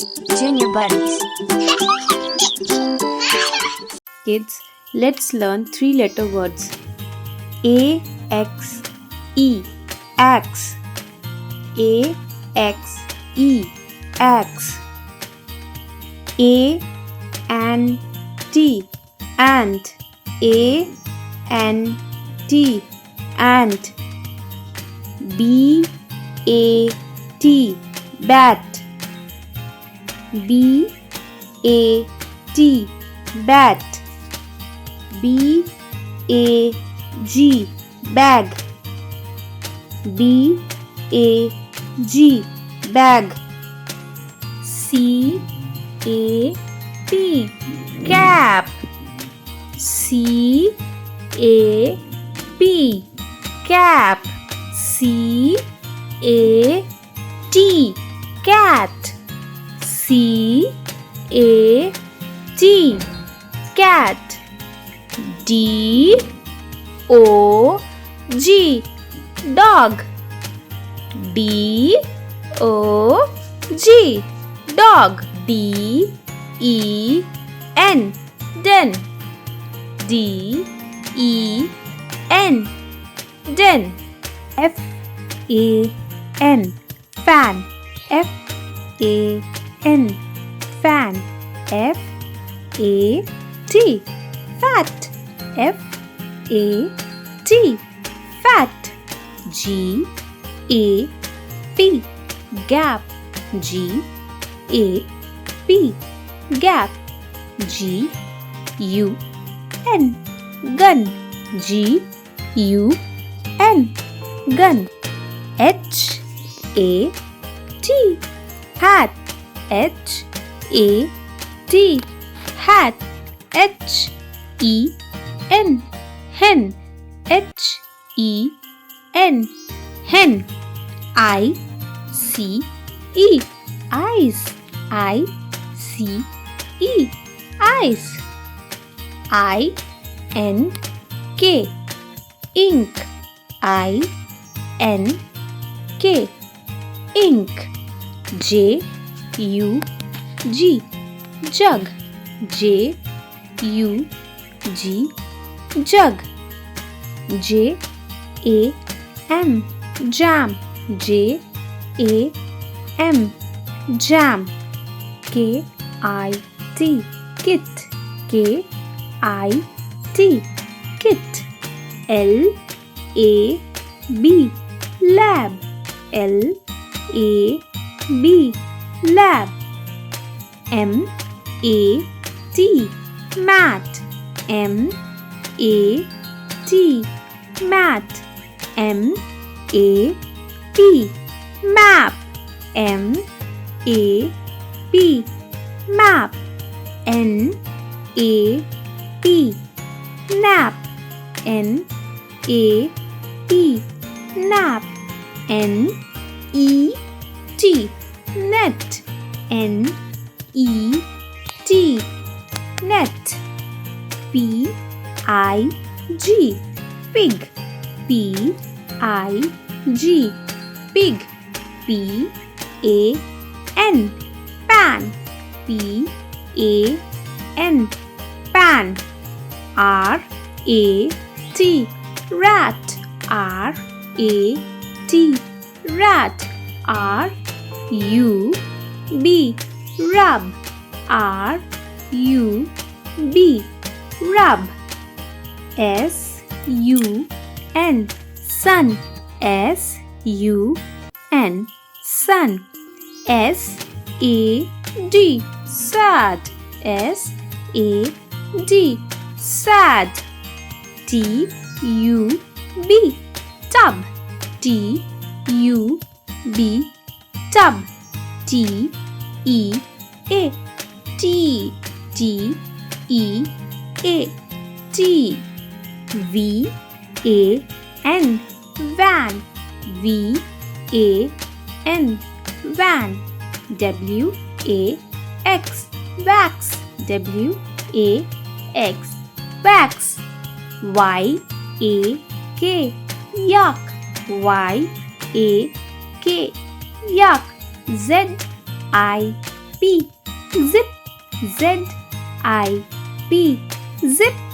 Junior Buddies. Kids, let's learn three-letter words. A X E, axe. A X E, axe. A N T, ant. A N T, ant. B A T, bat. B A T, bat. B A G, bag. B A G, bag. C A P, cap. C A P, cap. C A T, cat. C A T, cat. D O G, dog. D O G, dog. D E N, den. D E N, den. F A N, fan. F A N, fan. F A T, fat. F A T, fat. G A P, gap. G A P, gap. G U N, gun. G U N, gun. H A T, hat. H A T, hat. H E N, hen. H E N, hen. I C E, eyes. I C E, eyes. I N K, ink. I N K, ink. J U G, jug. J U G, jug. J A M, jam. J A M, jam. K I T, kit. K I T, kit. L A B, lab. L A B, lab. M A T, mat. M A T, mat. M A P, map. M A P, map. N A P, nap. N A P, nap. N E T, net. N E T, net. P I G, pig. P I G, pig. P A N, pan. P A N, pan. R A T, rat. R A T, rat. R U B, rub. R U B, rub. S U N, sun. S U N, sun. S A D, sad. S A D, sad. T U B, tub. T U B, tub. T E A, tea. T E A, tea. V A N, van. V A N, van. W A X, wax. W A X, wax. Y A K, yak. Y A K, yak. Z I P. Zip. Z I P. Zip.